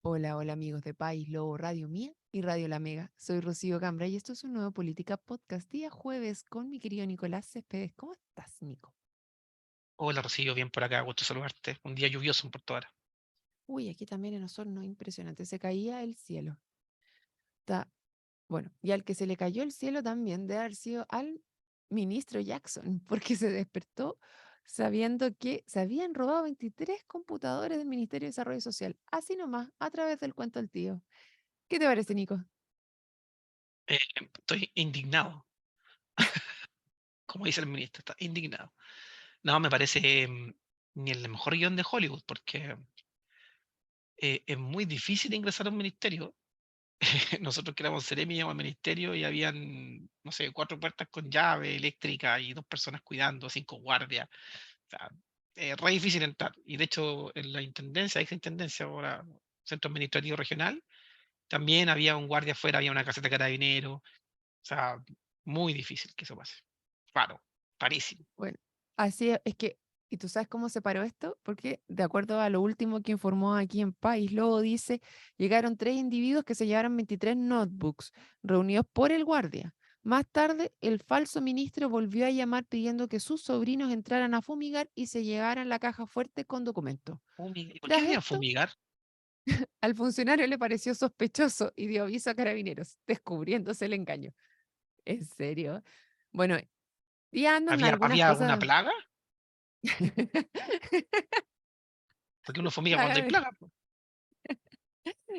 Hola, hola amigos de País Lobo, Radio Mía y Radio La Mega. Soy Rocío Cambra y esto es un nuevo Política Podcast día jueves con mi querido Nicolás Céspedes. ¿Cómo estás, Nico? Hola Rocío, bien por acá, gusto saludarte. Un día lluvioso en Puerto Vara. Uy, aquí también en Osorno, impresionante, se caía el cielo. Está, bueno, y al que se le cayó el cielo también debe haber sido al ministro Jackson, porque se despertó sabiendo que se habían robado 23 computadores del Ministerio de Desarrollo Social, así nomás, a través del cuento del tío. ¿Qué te parece, Nico? Estoy indignado, como dice el ministro, está indignado. No, me parece ni el mejor guión de Hollywood, porque es muy difícil ingresar a un ministerio. Nosotros que éramos seremi íbamos al ministerio y habían, no sé, 4 puertas con llave eléctrica y 2 personas cuidando, 5 guardias. O sea, es re difícil entrar. Y de hecho, en la intendencia, ex intendencia, ahora centro administrativo regional, también había un guardia afuera, había una caseta de carabineros. O sea, muy difícil que eso pase. Raro, rarísimo. Bueno, así es que, ¿y tú sabes cómo se paró esto? Porque de acuerdo a lo último que informó aquí en País, luego dice, llegaron 3 individuos que se llevaron 23 notebooks reunidos por el guardia. Más tarde, el falso ministro volvió a llamar pidiendo que sus sobrinos entraran a fumigar y se llevaran la caja fuerte con documentos. ¿Y por qué Tras querían esto, fumigar? al funcionario le pareció sospechoso y dio aviso a carabineros, descubriéndose el engaño. ¿En serio? Bueno, y andan algunas ¿Había alguna cosas. plaga? Porque uno fumiga cuando Plaga hay de- plaga, po.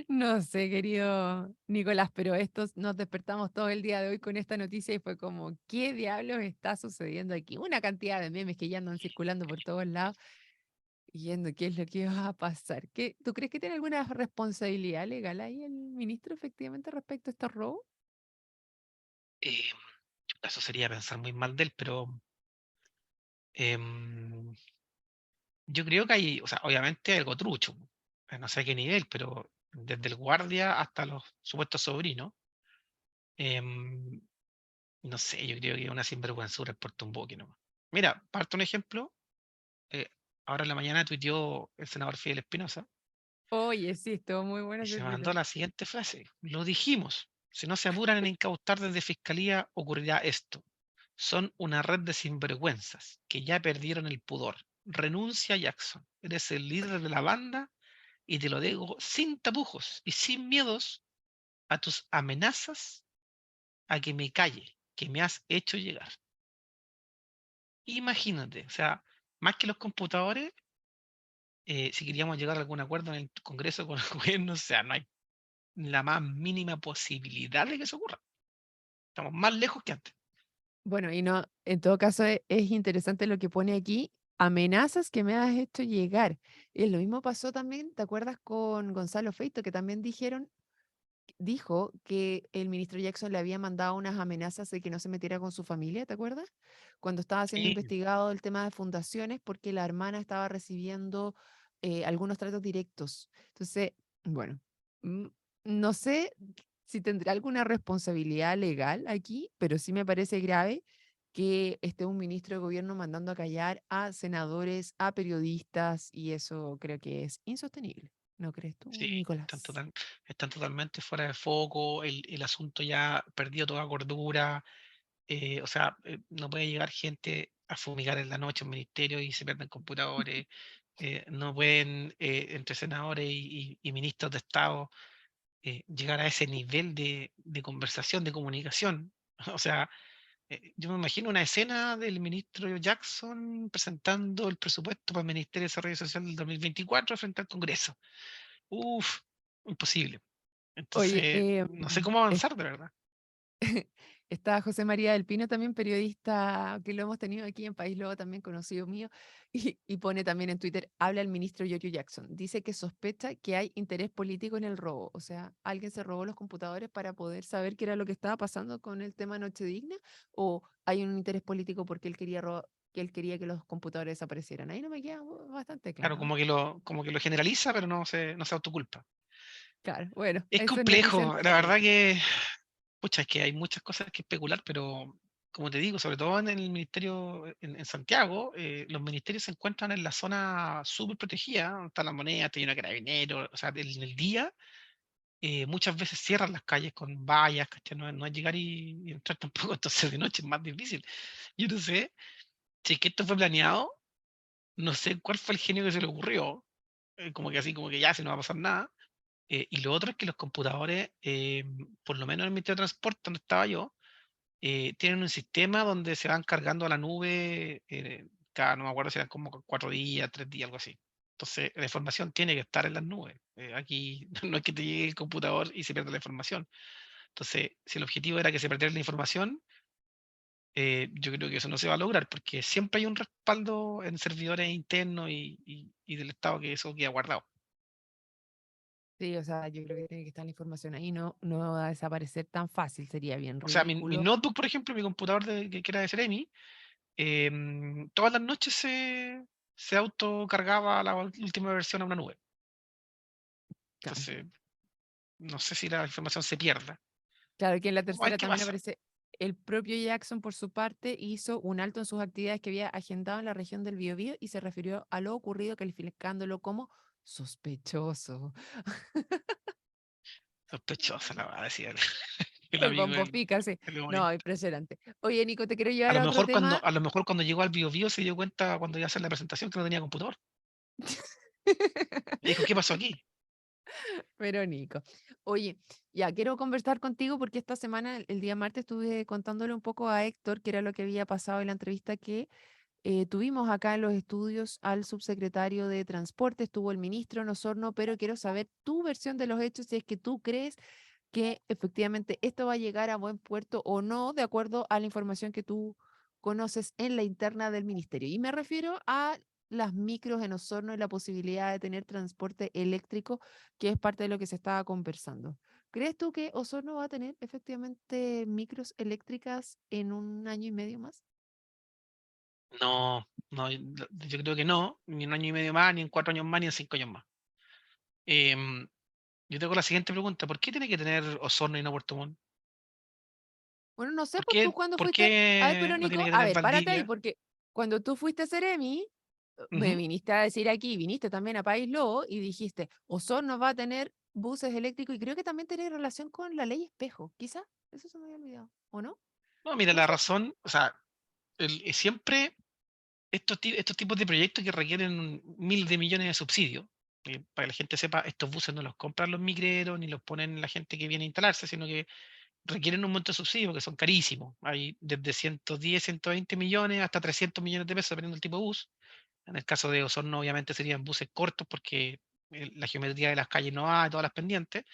No sé, querido Nicolás, pero estos nos despertamos todo el día de hoy con esta noticia y fue como, ¿qué diablos está sucediendo aquí? Una cantidad de memes que ya andan circulando por todos lados, yendo qué es lo que va a pasar. ¿Tú crees que tiene alguna responsabilidad legal ahí el ministro efectivamente respecto a estos robos? Eh, Eso sería pensar muy mal de él, pero em, yo creo que hay, o sea, obviamente hay algo trucho. No sé a qué nivel, pero desde el guardia hasta los supuestos sobrinos, em, no sé, yo creo que es una sinvergüenzura el Puerto un Buque nomás. Mira, parto un ejemplo. eh, Ahora en la mañana tuiteó el senador Fidel Espinosa Oye, sí, estuvo muy bueno y ese se mandó Twitter. la siguiente frase. Lo dijimos. Si no se apuran en incautar desde Fiscalía, ocurrirá esto. Son una red de sinvergüenzas que ya perdieron el pudor. Renuncia, Jackson. Eres el líder de la banda y te lo digo sin tapujos y sin miedos a tus amenazas a que me calle, que me has hecho llegar. Imagínate, o sea, más que los computadores, si queríamos llegar a algún acuerdo en el Congreso con el gobierno, o sea, no hay la más mínima posibilidad de que eso ocurra. Estamos más lejos que antes. Bueno, y no, en todo caso es interesante lo que pone aquí, amenazas que me has hecho llegar. Y lo mismo pasó también, ¿te acuerdas con Gonzalo Feito, que también dijo que el ministro Jackson le había mandado unas amenazas de que no se metiera con su familia, ¿te acuerdas? Cuando estaba siendo Sí, investigado el tema de fundaciones porque la hermana estaba recibiendo algunos tratos directos. Entonces, bueno, mm, no sé si tendrá alguna responsabilidad legal aquí, pero sí me parece grave que esté un ministro de gobierno mandando a callar a senadores, a periodistas, y eso creo que es insostenible. ¿No crees tú, sí, Nicolás? están totalmente fuera de foco, el asunto ya perdió toda cordura. O sea, no puede llegar gente a fumigar en la noche en ministerio y se pierden computadores. No pueden entre senadores y ministros de Estado llegar a ese nivel de conversación, de comunicación. O sea, yo me imagino una escena del ministro Jackson presentando el presupuesto para el Ministerio de Desarrollo Social del 2024 frente al Congreso. Uf, imposible. Oye, Entonces, no sé cómo avanzar, de verdad. está José María del Pino, también periodista que lo hemos tenido aquí en País Lobo, también conocido mío, y pone también en Twitter, habla el ministro Giorgio Jackson. Dice que sospecha que hay interés político en el robo. O sea, alguien se robó los computadores para poder saber qué era lo que estaba pasando con el tema Noche Digna, o hay un interés político porque él quería que él quería que los computadores desaparecieran. Ahí no me queda bastante Claro, claro. como que lo generaliza, pero no se autoculpa. Claro, bueno, Es eso es noticia complejo, la entre verdad medio. que, pucha, es que hay muchas cosas que especular, pero como te digo, sobre todo en el ministerio, en Santiago, los ministerios se encuentran en la zona súper protegida, donde está la moneda, está lleno de carabineros, o sea, en el día muchas veces cierran las calles con vallas, ¿cachai? No es llegar y entrar tampoco, entonces de noche es más difícil. Yo no sé si es que esto fue planeado, no sé cuál fue el genio que se le ocurrió, como que así, como que ya, si no va a pasar nada. Y lo otro es que los computadores, por lo menos en el Ministerio de Transporte, donde estaba yo, tienen un sistema donde se van cargando a la nube cada, no me acuerdo si eran como 4 días, 3 días, algo así. Entonces, la información tiene que estar en las nubes. Aquí no es que te llegue el computador y se pierda la información. Entonces, si el objetivo era que se perdiera la información, yo creo que eso no se va a lograr porque siempre hay un respaldo en servidores internos y del Estado que eso queda guardado. Sí, o sea, yo creo que tiene que estar la información ahí, no va a desaparecer tan fácil, sería bien O sea, mi ridículo. notebook, por ejemplo, mi computador que era de Ceremi, todas las noches se autocargaba la última versión a una nube. Claro, Entonces, no sé si la información se pierda. claro que en la Vamos a ver tercera qué también pasa. aparece el propio Jackson por su parte hizo un alto en sus actividades que había agendado en la región del Biobío y se refirió a lo ocurrido calificándolo como sospechoso. Sospechosa la va a decir el El amigo bombo fica, sí. del No, humorista. impresionante. Oye, Nico, te quiero A llevar lo a otro mejor tema. a lo mejor cuando llegó al Bio se dio cuenta cuando iba a hacer la presentación que no tenía computador. Y dijo, ¿qué pasó aquí? Pero Nico, oye, ya quiero conversar contigo porque esta semana, el día martes, estuve contándole un poco a Héctor qué era lo que había pasado en la entrevista que tuvimos acá en los estudios al subsecretario de Transporte, estuvo el ministro en Osorno, pero quiero saber tu versión de los hechos, si es que tú crees que efectivamente esto va a llegar a buen puerto o no, de acuerdo a la información que tú conoces en la interna del ministerio. Y me refiero a las micros en Osorno y la posibilidad de tener transporte eléctrico, que es parte de lo que se estaba conversando. ¿Crees tú que Osorno va a tener efectivamente micros eléctricas en un año y medio más? No, no, yo creo que no, ni un año y medio más, ni en 4 años más, ni en 5 años más. Em, yo tengo la siguiente pregunta, ¿por qué tiene que tener Osorno y no Puerto Montt? Bueno, no sé, ¿Por pues tú qué, cuando por fuiste, a ver, qué pero no tiene Nico, que a tener ver, párate ahí, Valdivia? porque cuando tú fuiste a Ceremi, me Ujú. viniste a decir aquí, viniste también a País Lobo y dijiste, Osorno va a tener buses eléctricos y creo que también tiene relación con la ley espejo, quizá, eso se me había olvidado, ¿o no? No, mira, ¿Puede la ser? razón, o sea, siempre estos tipos de proyectos que requieren miles de millones de subsidios, para que la gente sepa, estos buses no los compran los migreros ni los ponen la gente que viene a instalarse, sino que requieren un monto de subsidio que son carísimos. Hay desde 110, 120 millones hasta 300 millones de pesos, dependiendo del tipo de bus. En el caso de Osorno, obviamente serían buses cortos porque la geometría de las calles no hay, todas las pendientes,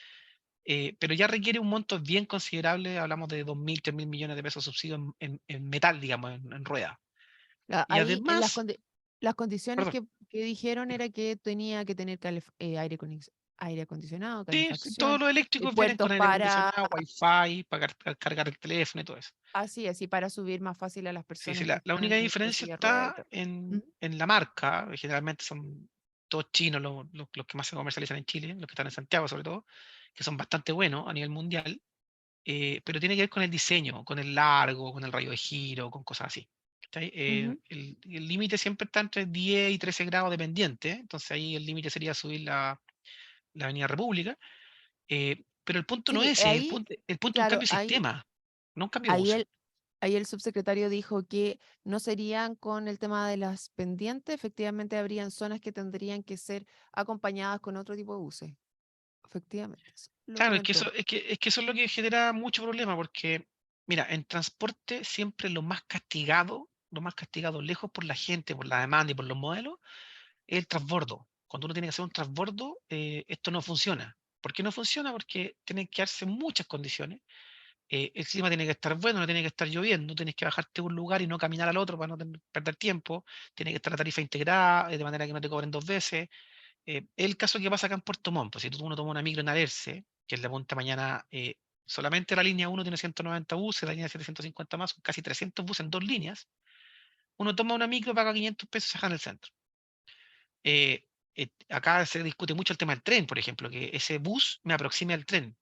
pero ya requiere un monto bien considerable, hablamos de 2.000, 3.000 millones de pesos de subsidio en metal, digamos, en rueda. Y Ahí en además, las condiciones perdón, que dijeron era que tenía que tener aire acondicionado, sí, sí, todos calefacción, los eléctricos vienen puertos con aire para, acondicionado, wifi, para cargar el teléfono y todo eso. así, para subir más fácil a las Sí, sí, personas que la están única con diferencia silla de ruedas y está todo. en la marca, generalmente son todos chinos los que más se comercializan en Chile, los que están en Santiago sobre todo, que son bastante buenos a nivel mundial, pero tiene que ver con el diseño, con el largo, con el radio de giro, con cosas así. ¿Cachai? Ujú. El límite siempre está entre 10 y 13 grados de pendiente, entonces ahí el límite sería subir la Avenida República, pero el punto no Sí, es ese, el punto es un claro, cambio de sistema, no un cambio de ahí buses. el, ahí el subsecretario dijo que no serían con el tema de las pendientes, efectivamente habrían zonas que tendrían que ser acompañadas con otro tipo de buses. Efectivamente, eso lo Claro, es que comentó. eso, es que eso es lo que genera mucho problema, porque, mira, en transporte siempre lo más castigado lejos por la gente, por la demanda y por los modelos, es el transbordo. Cuando uno tiene que hacer un transbordo, esto no funciona. ¿Por qué no funciona? Porque tienen que darse muchas condiciones. El clima tiene que estar bueno, no tiene que estar lloviendo, tienes que bajarte a un lugar y no caminar al otro para no perder tiempo, tiene que estar la tarifa integrada, de manera que no te cobren 2 veces. Es el caso que pasa acá en Puerto Montt, pues si uno toma una micro en Alerce, que es la punta mañana, solamente la línea uno tiene 190 buses, la línea 750 más, son casi 300 buses en 2 líneas, uno toma una micro, paga 500 pesos y se deja en el centro. Acá se discute mucho el tema del tren, por ejemplo, que ese bus me aproxime al tren.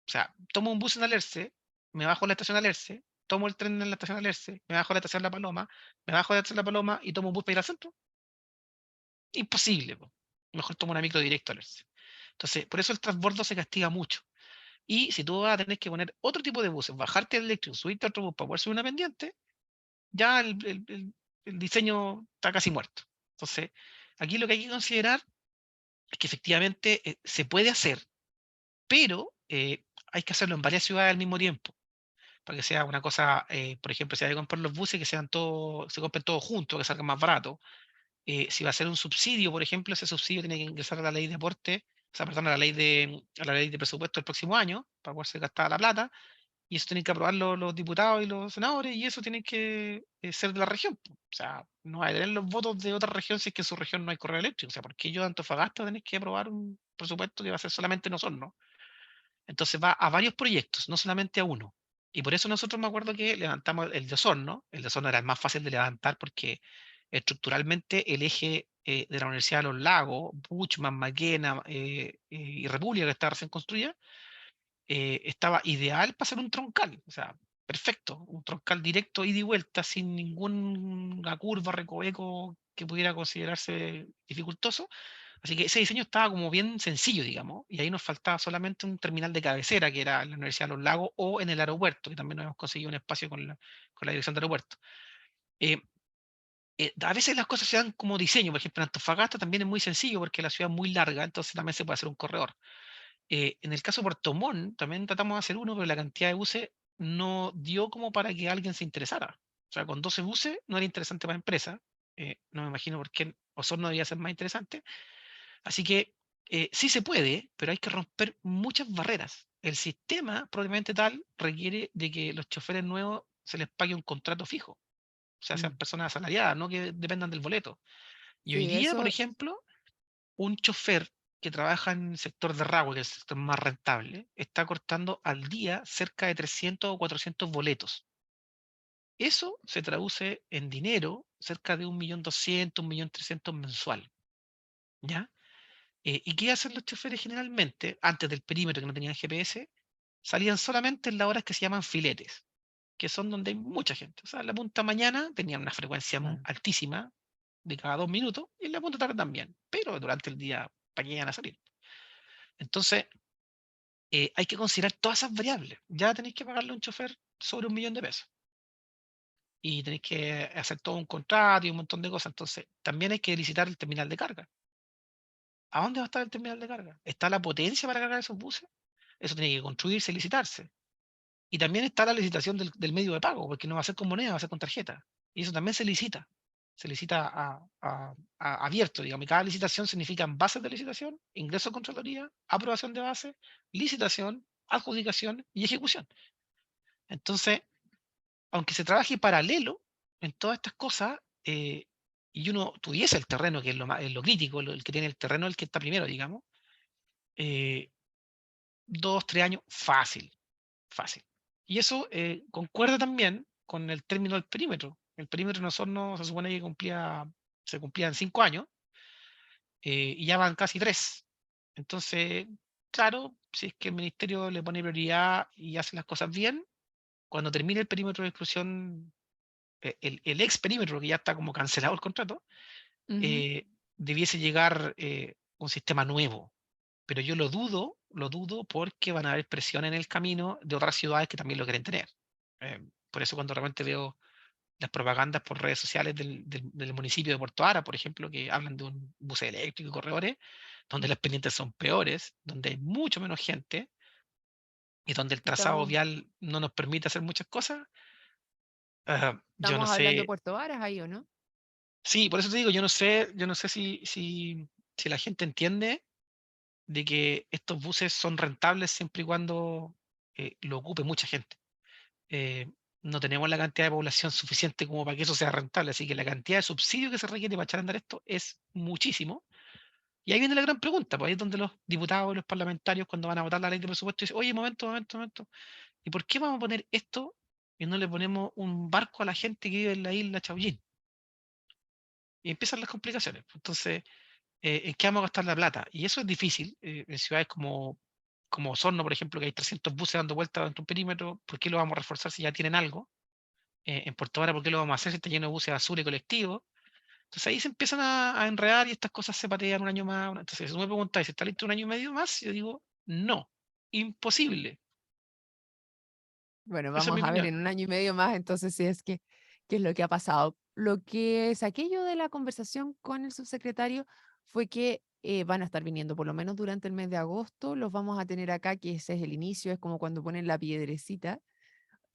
O sea, tomo un bus en Alerce, me bajo en la estación Alerce, tomo el tren en la estación Alerce, me bajo de la estación La Paloma, me bajo de la estación La Paloma y tomo un bus para ir al centro. Imposible, po. Mejor tomo una micro directo a Alerce. Entonces, por eso el transbordo se castiga mucho. Y si tú vas a tener que poner otro tipo de buses, bajarte del eléctrico, subirte a otro bus para poder subir una pendiente, ya el diseño está casi muerto. Entonces, aquí lo que hay que considerar es que efectivamente se puede hacer, pero hay que hacerlo en varias ciudades al mismo tiempo, para que sea una cosa, por ejemplo, si hay que comprar los buses, que sean todos, se compren todos juntos, que salgan más barato. Si va a ser un subsidio, por ejemplo, ese subsidio tiene que ingresar a la ley de aporte, o sea, perdón, a la ley de presupuesto del próximo año, para poder ser gastada la plata, y eso tienen que aprobarlo los diputados y los senadores, y eso tiene que ser de la región, po. O sea, no va a tener los votos de otra región si es que en su región no hay correo eléctrico. O sea, ¿por qué yo de Antofagasta tenés que aprobar un presupuesto que va a ser solamente en Osorno? Entonces va a varios proyectos, no solamente a uno. Y por eso nosotros me acuerdo que levantamos el de Osorno. El de Osorno era el más fácil de levantar porque estructuralmente el eje de la Universidad de los Lagos, Buchman, Maquena y República, que está recién construida, estaba ideal para hacer un troncal. O sea, perfecto. Un troncal directo ida y vuelta sin ninguna curva, recoveco que pudiera considerarse dificultoso. Así que ese diseño estaba como bien sencillo, digamos, y ahí nos faltaba solamente un terminal de cabecera, que era en la Universidad de los Lagos o en el aeropuerto, que también nos hemos conseguido un espacio con la dirección de aeropuerto. Eh, a veces las cosas se dan como diseño, por ejemplo, en Antofagasta también es muy sencillo porque la ciudad es muy larga, entonces también se puede hacer un corredor. En el caso de Puerto Montt, también tratamos de hacer uno, pero la cantidad de buses no dio como para que alguien se interesara. O sea, con 12 buses no era interesante para la empresa. No me imagino por qué Osorno debía ser más interesante. Así que sí se puede, pero hay que romper muchas barreras. El sistema, probablemente tal, requiere de que los choferes nuevos se les pague un contrato fijo, o sea, sean Mm. personas asalariadas, no que dependan del boleto. Y hoy Sí, día, por eso, ejemplo, un chofer que trabaja en el sector de Rahue, que es el sector más rentable, está cortando al día cerca de 300 o 400 boletos. Eso se traduce en dinero, cerca de 1.200.000, 1.300.000 mensual, ¿ya? ¿Y qué hacen los choferes generalmente? Antes del perímetro que no tenían GPS, salían solamente en las horas que se llaman filetes, que son donde hay mucha gente. O sea, en la punta mañana tenían una frecuencia claro. altísima de cada 2 minutos y en la punta tarde también, pero durante el día para que a salir. Entonces, hay que considerar todas esas variables. Ya tenéis que pagarle a un chofer sobre 1.000.000 de pesos y tenéis que hacer todo un contrato y un montón de cosas. Entonces, también hay que licitar el terminal de carga. ¿A dónde va a estar el terminal de carga? ¿Está la potencia para cargar esos buses? Eso tiene que construirse y licitarse. Y también está la licitación del medio de pago, porque no va a ser con moneda, va a ser con tarjeta. Y eso también se licita. Se licita abierto, digamos. Y cada licitación significan bases de licitación, ingreso a Contraloría, aprobación de base, licitación, adjudicación y ejecución. Entonces, aunque se trabaje paralelo en todas estas cosas, y uno tuviese el terreno, que es lo crítico, el que tiene el terreno, el que está primero, digamos, eh, 2, 3 años, fácil, fácil. Y eso concuerda también con el término del perímetro. El perímetro en Osorno se supone que se cumplía en 5 años, y ya van casi 3. Entonces, claro, si es que el ministerio le pone prioridad y hace las cosas bien, cuando termine el perímetro de exclusión, el ex perímetro, que ya está como cancelado el contrato, Ujú. eh, debiese llegar un sistema nuevo. Pero yo lo dudo porque van a haber presión en el camino de otras ciudades que también lo quieren tener. Por eso cuando realmente veo las propagandas por redes sociales del municipio de Puerto Ara, por ejemplo, que hablan de un bus eléctrico y corredores, donde las pendientes son peores, donde hay mucho menos gente y donde el trazado Estamos, vial no nos permite hacer muchas cosas, yo no estamos hablando de sé. Puerto Varas ahí, ¿o no? Sí, por eso te digo, yo no sé si la gente entiende de que estos buses son rentables siempre y cuando lo ocupe mucha gente. Eh, no tenemos la cantidad de población suficiente como para que eso sea rentable, así que la cantidad de subsidio que se requiere para echar a andar esto es muchísimo. Y ahí viene la gran pregunta, pues ahí es donde los diputados y los parlamentarios, cuando van a votar la ley de presupuesto, dicen, oye, momento, momento, momento, ¿y por qué vamos a poner esto y no le ponemos un barco a la gente que vive en la isla Chaullín? Y empiezan las complicaciones. Entonces, ¿en qué vamos a gastar la plata? Y eso es difícil en ciudades como como Osorno, por ejemplo, que hay 300 buses dando vueltas dentro de un perímetro, ¿por qué lo vamos a reforzar si ya tienen algo? En Puerto Vara, ¿por qué lo vamos a hacer si está lleno de buses azul y colectivos? Entonces ahí se empiezan a enredar y estas cosas se patean un año más. Entonces, si tú me preguntas si está listo un año y medio más, yo digo, no, imposible. Bueno, Esa es mi vamos a ver opinión. en un año y medio más, entonces, si es que qué es lo que ha pasado. Lo que saqué yo de la conversación con el subsecretario fue que van a estar viniendo por lo menos durante el mes de agosto, los vamos a tener acá, que ese es el inicio, es como cuando ponen la piedrecita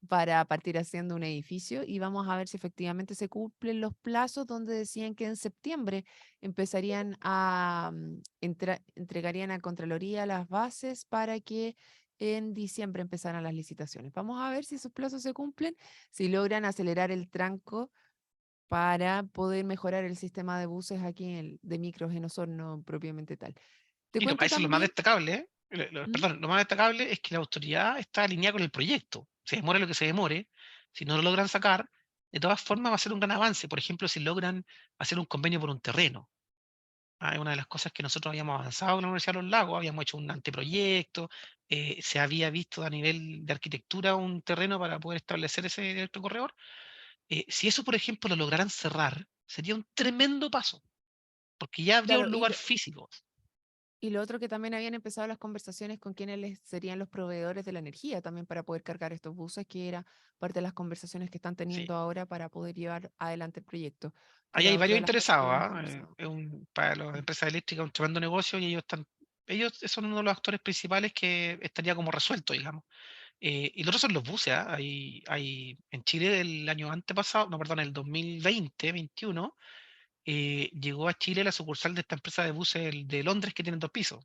para partir haciendo un edificio y vamos a ver si efectivamente se cumplen los plazos donde decían que en septiembre empezarían a entregarían a Contraloría las bases para que en diciembre empezaran las licitaciones. Vamos a ver si esos plazos se cumplen, si logran acelerar el tranco para poder mejorar el sistema de buses aquí de micros en Osorno propiamente tal. Te Y cuento eso es lo más también. destacable, ¿eh? ¿Mm? Perdón, lo más destacable es que la autoridad está alineada con el proyecto. Se demore lo que se demore, si no lo logran sacar, de todas formas va a ser un gran avance. Por ejemplo, si logran hacer un convenio por un terreno. Es una de las cosas que nosotros habíamos avanzado en la Universidad de los Lagos, habíamos hecho un anteproyecto, se había visto a nivel de arquitectura un terreno para poder establecer ese electrocorredor. Si eso, por ejemplo, lo lograran cerrar, sería un tremendo paso, porque ya habría Claro, un lugar físico. y lo otro que también habían empezado las conversaciones con quienes serían los proveedores de la energía también para poder cargar estos buses, que era parte de las conversaciones que están Sí. teniendo ahora para poder llevar adelante el proyecto, que Ahí hay era otra varios de las cosas que interesados, habíamos ¿ah? conversado. Para las Mm. empresas eléctricas un tremendo negocio y ellos son uno de los actores principales que estaría como resuelto, digamos. Y los otros son los buses, ¿ah? En Chile el año antepasado, no, perdón, el 2020-21, llegó a Chile la sucursal de esta empresa de buses de Londres que tienen 2 pisos.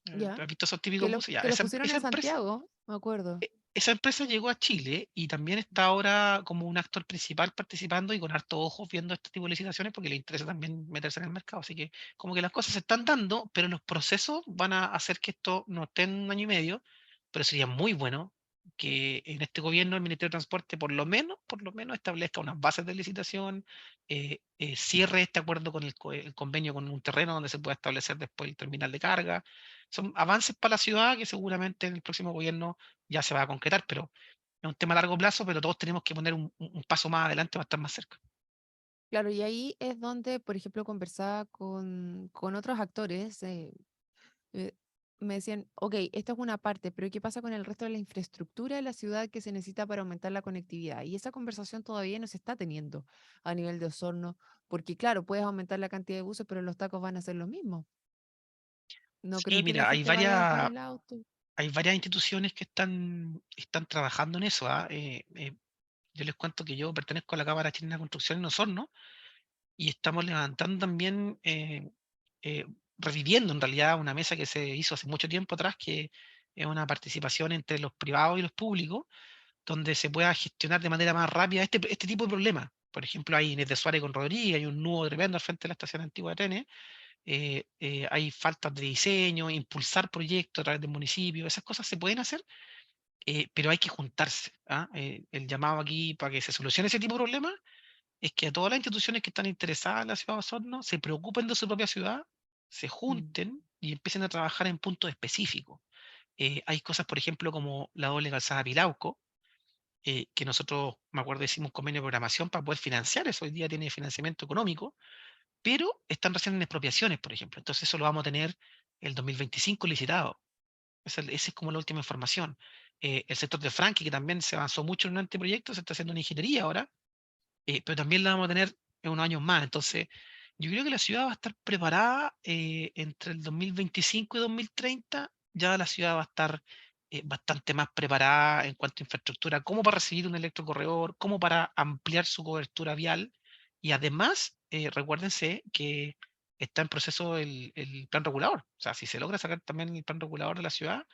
Ya, ¿Has visto esos típicos buses? Ya, que los pusieron esa en empresa Santiago, me acuerdo. esa empresa llegó a Chile y también está ahora como un actor principal participando y con harto ojos viendo este tipo de licitaciones porque le interesa también meterse en el mercado. Así que como que las cosas se están dando, pero los procesos van a hacer que esto no esté en un año y medio, pero sería muy bueno que en este gobierno el Ministerio de Transporte por lo menos establezca unas bases de licitación, cierre este acuerdo con el convenio con un terreno donde se pueda establecer después el terminal de carga. Son avances para la ciudad que seguramente en el próximo gobierno ya se va a concretar, pero es un tema a largo plazo, pero todos tenemos que poner un paso más adelante para estar más cerca. Claro, y ahí es donde, por ejemplo, conversaba con otros actores. Eh, Me decían, ok, esto es una parte, pero ¿qué pasa con el resto de la infraestructura de la ciudad que se necesita para aumentar la conectividad? Y esa conversación todavía no se está teniendo a nivel de Osorno, porque claro, puedes aumentar la cantidad de buses, pero los tacos van a ser los mismos. No Sí, creo que la mira, gente vaya a dejar el auto. hay varias instituciones que están trabajando en eso. Yo les cuento que yo pertenezco a la Cámara Chilena de Construcción en Osorno y estamos levantando también, eh, reviviendo en realidad una mesa que se hizo hace mucho tiempo atrás, que es una participación entre los privados y los públicos, donde se pueda gestionar de manera más rápida este tipo de problemas. Por ejemplo, hay Inés de Suárez con Rodríguez, hay un nudo tremendo al frente de la estación antigua de trenes, hay faltas de diseño, impulsar proyectos a través del municipio, esas cosas se pueden hacer, pero hay que juntarse. El llamado aquí para que se solucione ese tipo de problemas es que a todas las instituciones que están interesadas en la ciudad de Osorno se preocupen de su propia ciudad, se Mm. junten y empiecen a trabajar en puntos específicos. Hay cosas, por ejemplo, como la doble calzada Pilauco, que nosotros, me acuerdo, hicimos un convenio de programación para poder financiar eso. Hoy día tiene financiamiento económico, pero están recién en expropiaciones, por ejemplo. Entonces eso lo vamos a tener el 2025 licitado. Esa es como la última información. El sector de Frankie, que también se avanzó mucho en un anteproyecto, se está haciendo una ingeniería ahora, pero también la vamos a tener en unos años más. Entonces, yo creo que la ciudad va a estar preparada entre el 2025 y 2030. Ya la ciudad va a estar bastante más preparada en cuanto a infraestructura, como para recibir un electrocorredor, como para ampliar su cobertura vial. Y además, recuérdense que está en proceso el plan regulador. O sea, si se logra sacar también el plan regulador de la ciudad,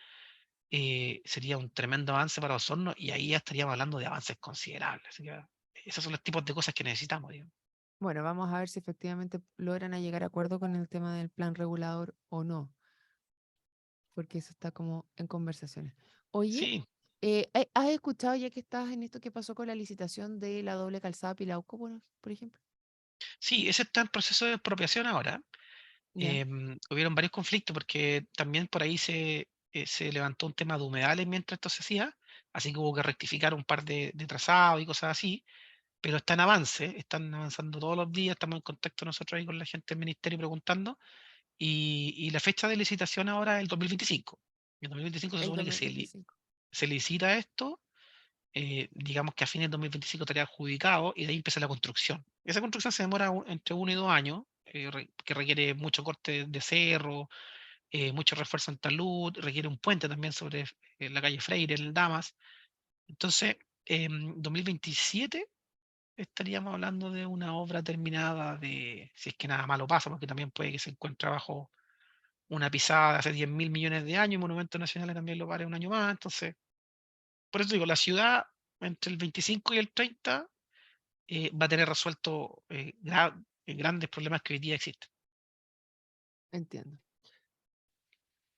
sería un tremendo avance para Osorno y ahí ya estaríamos hablando de avances considerables. Así que esos son los tipos de cosas que necesitamos, digamos. Bueno, vamos a ver si efectivamente logran a llegar a acuerdo con el tema del plan regulador o no, porque eso está como en conversaciones. Oye, Sí, ¿has escuchado ya que estás en esto que pasó con la licitación de la doble calzada Pilauco, por ejemplo? sí, ese está en proceso de expropiación ahora. Ya. Hubieron varios conflictos porque también por ahí se levantó un tema de humedales mientras esto se hacía, así que hubo que rectificar un par de trazados y cosas así, pero está en avance, están avanzando todos los días, estamos en contacto nosotros ahí con la gente del ministerio preguntando, y la fecha de licitación ahora es el 2025. En 2025 se el supone dos que mil veinticinco se licita esto, digamos que a fines de 2025 estaría adjudicado y de ahí empieza la construcción. Esa construcción se demora entre 1 y 2 años, que requiere mucho corte de cerro, mucho refuerzo en talud, requiere un puente también sobre la calle Freire, en el Damas. Entonces, en 2027 estaríamos hablando de una obra terminada de, si es que nada malo pasa, porque también puede que se encuentre bajo una pisada de hace 10.000 millones de años, y monumentos nacionales también lo pare un año más. Entonces, por eso digo, la ciudad entre el 25 y el 30 va a tener resuelto grandes problemas que hoy día existen. entiendo.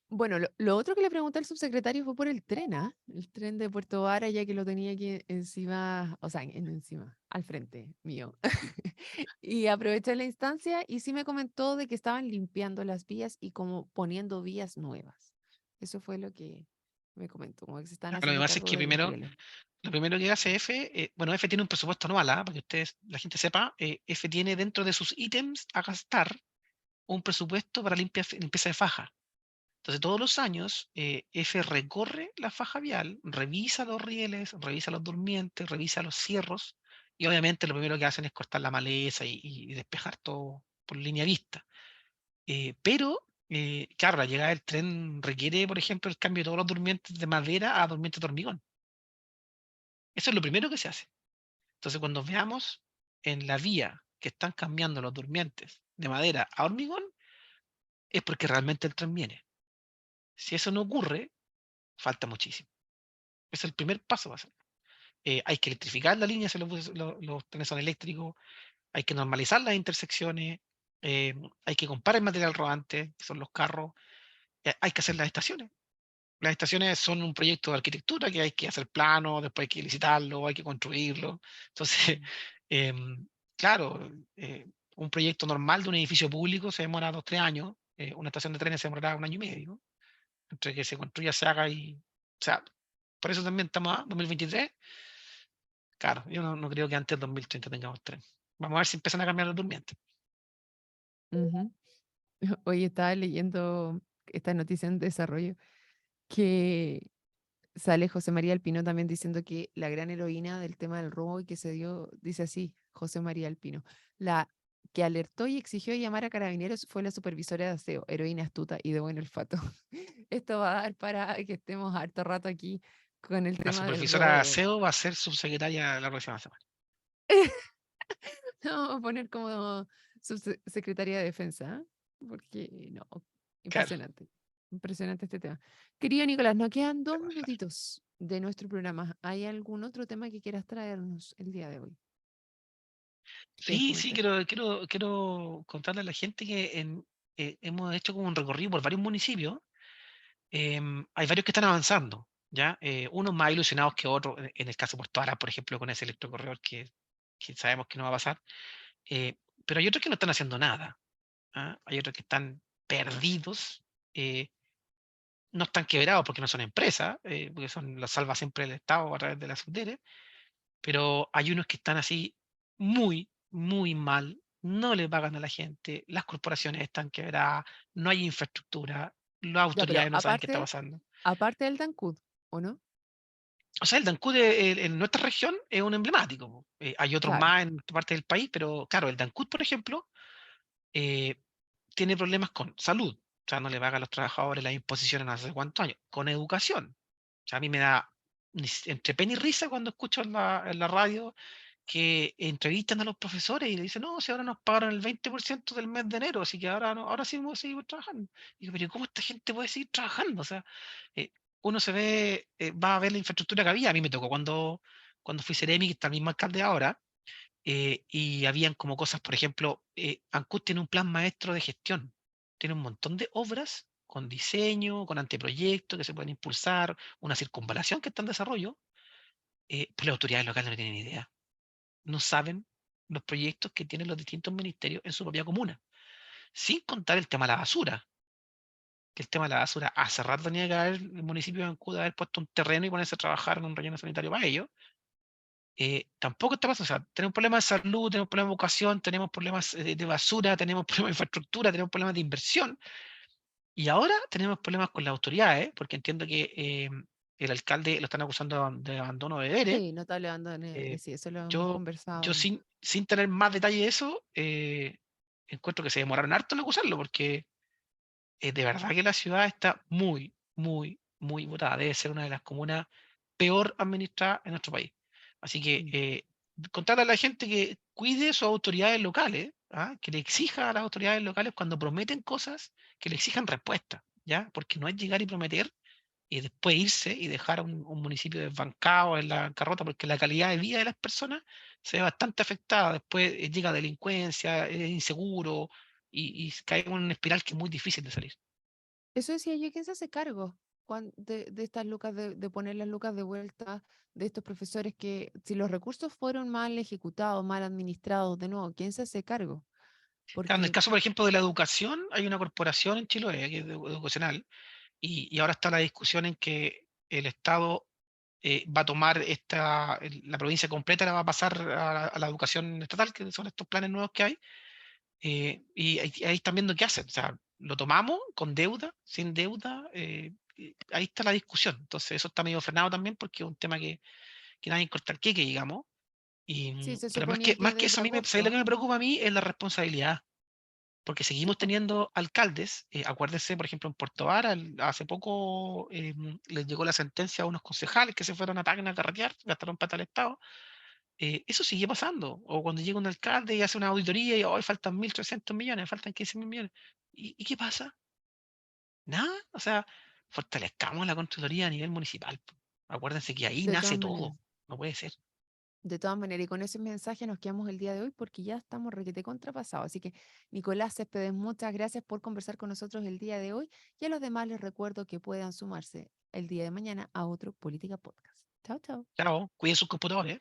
Bueno, lo otro que le pregunté al subsecretario fue por el tren, ¿ah? El tren de Puerto Vara, ya que lo tenía aquí encima, o sea, encima, al frente mío. Y aproveché la instancia y sí me comentó de que estaban limpiando las vías y como poniendo vías nuevas. Eso fue lo que me comentó, como que se están Lo que haciendo pasa es cargo que de los primero, rieles. lo primero que hace F, bueno, F tiene un presupuesto anual, ¿ah? Para que ustedes, la gente sepa, F tiene dentro de sus ítems a gastar un presupuesto para limpieza de faja. Entonces, todos los años, F recorre la faja vial, revisa los rieles, revisa los durmientes, revisa los cierros, y obviamente lo primero que hacen es cortar la maleza y despejar todo por línea vista. Pero, claro, la llegada del tren requiere, por ejemplo, el cambio de todos los durmientes de madera a durmientes de hormigón. Eso es lo primero que se hace. Entonces, cuando veamos en la vía que están cambiando los durmientes de madera a hormigón, es porque realmente el tren viene. Si eso no ocurre, falta muchísimo. Es el primer paso va a ser. Hay que electrificar la línea si los trenes son eléctricos, hay que normalizar las intersecciones, hay que comprar el material rodante, que son los carros, hay que hacer las estaciones. Las estaciones son un proyecto de arquitectura que hay que hacer plano, después hay que licitarlo, hay que construirlo. Entonces, Mm. em, claro, un proyecto normal de un edificio público se demora 2, 3 años, una estación de trenes se demorará 1 año y medio, entre que se construya, se haga y... O sea, por eso también estamos a 2023. Claro, yo no creo que antes del 2030 tengamos tren. Vamos a ver si empiezan a cambiar los durmientes. Ujú. Hoy estaba leyendo esta noticia en desarrollo que sale José María Alpino también diciendo que la gran heroína del tema del robo y que se dio, dice así, José María Alpino, la que alertó y exigió llamar a carabineros fue la supervisora de aseo, heroína astuta y de buen olfato. Esto va a dar para que estemos harto rato aquí con el La tema del supervisora robo. SEO va a ser subsecretaria la próxima semana. No, vamos a poner como subsecretaria de defensa, ¿eh? Porque no, Claro. impresionante, impresionante este tema. Querido Nicolás, nos quedan dos Pero, minutitos de nuestro programa. ¿Hay algún otro tema que quieras traernos el día de hoy? ¿Que quieres sí, sí, comentar? quiero contarle a la gente que hemos hecho como un recorrido por varios municipios. Hay varios que están avanzando, ¿ya? Unos más ilusionados que otros, en el caso de Puerto Ara, por ejemplo, con ese electrocorredor que sabemos que no va a pasar. Pero hay otros que no están haciendo nada. ¿Ah? Hay otros que están perdidos, eh, no están quebrados porque no son empresas, porque las salva siempre el Estado a través de la subdere, pero hay unos que están así muy, muy mal, no le pagan a la gente, las corporaciones están quebradas, no hay infraestructura, las Ya, pero autoridades no saben qué está pasando. aparte del Dancud, ¿o no? O sea, el Dancud en nuestra región es un emblemático. Po. Hay otros Claro, más en otra parte del país, pero claro, el Dancud, por ejemplo, eh, tiene problemas con salud. O sea, no le paga a los trabajadores las imposiciones no hace cuántos años. Con educación. O sea, a mí me da entre pena y risa cuando escucho en la radio que entrevistan a los profesores y le dicen, no, si ahora nos pagaron el 20% del mes de enero, así que ahora, no, ahora sí vamos a seguir trabajando. Y digo, pero ¿cómo esta gente puede seguir trabajando? O sea, eh, uno se ve, va a ver la infraestructura que había. A mí me tocó cuando fui Ceremi, que está el mismo alcalde ahora, y habían como cosas, por ejemplo, Ancud tiene un plan maestro de gestión, tiene un montón de obras con diseño, con anteproyectos que se pueden impulsar, una circunvalación que está en desarrollo, pero las autoridades locales no tienen idea, no saben los proyectos que tienen los distintos ministerios en su propia comuna, sin contar el tema de la basura. que el tema de la basura hace rato tenía que haber el municipio de Ancud haber puesto un terreno y ponerse a trabajar en un relleno sanitario para ello. Tampoco está pasando, o sea, tenemos problemas de salud, tenemos problemas de educación, tenemos problemas de basura, tenemos problemas de infraestructura, tenemos problemas de inversión, y ahora tenemos problemas con las autoridades, porque entiendo que el alcalde lo están acusando de abandono de deberes. Sí, notable abandono, Eh, sí, eso lo hemos yo, yo conversado. sin tener más detalle de eso, encuentro que se demoraron harto en acusarlo, porque de verdad que la ciudad está muy, muy, muy botada. Debe ser una de las comunas peor administradas en nuestro país. Así que Mm. contarle a la gente que cuide sus autoridades locales, ¿ah? Que le exija a las autoridades locales cuando prometen cosas, que le exijan respuesta, ¿ya? Porque no es llegar y prometer y después irse y dejar a un municipio desbancado en la bancarrota, porque la calidad de vida de las personas se ve bastante afectada. Después llega delincuencia, es inseguro y cae en una espiral que es muy difícil de salir. Eso decía yo, ¿quién se hace cargo de estas lucas, de poner las lucas de vuelta de estos profesores que, si los recursos fueron mal ejecutados, mal administrados, de nuevo, ¿quién se hace cargo? Claro, en el Porque, caso, por ejemplo, de la educación, hay una corporación en Chiloé, que es educacional, y ahora está la discusión en que el Estado va a tomar la provincia completa, la va a pasar a la educación estatal, que son estos planes nuevos que hay. Y ahí están viendo qué hacen. O sea, lo tomamos con deuda, sin deuda. Y ahí está la discusión. Entonces, eso está medio frenado también porque es un tema que nadie corta el queque, digamos. sí, se Pero suponía que más que eso, desde ¿sabes lo que agosto. me preocupa a mí? Es la responsabilidad. Porque Sí, seguimos po. teniendo alcaldes. Acuérdense, por ejemplo, en Puerto Vara, hace poco les llegó la sentencia a unos concejales que se fueron a Tacna a carretear, gastaron plata al Estado. Eso sigue pasando. O cuando llega un alcalde y hace una auditoría y hoy faltan 1.300 millones, faltan 15.000 millones. ¿Y qué pasa? Nada. O sea, fortalezcamos la Contraloría a nivel municipal, po. Acuérdense que ahí De todas nace todo. maneras. No puede ser. De todas maneras, y con ese mensaje nos quedamos el día de hoy porque ya estamos requete contrapasados. Así que, Nicolás Céspedes, muchas gracias por conversar con nosotros el día de hoy y a los demás les recuerdo que puedan sumarse el día de mañana a otro Política Podcast. Chao, chao. Chao, cuiden sus computadores.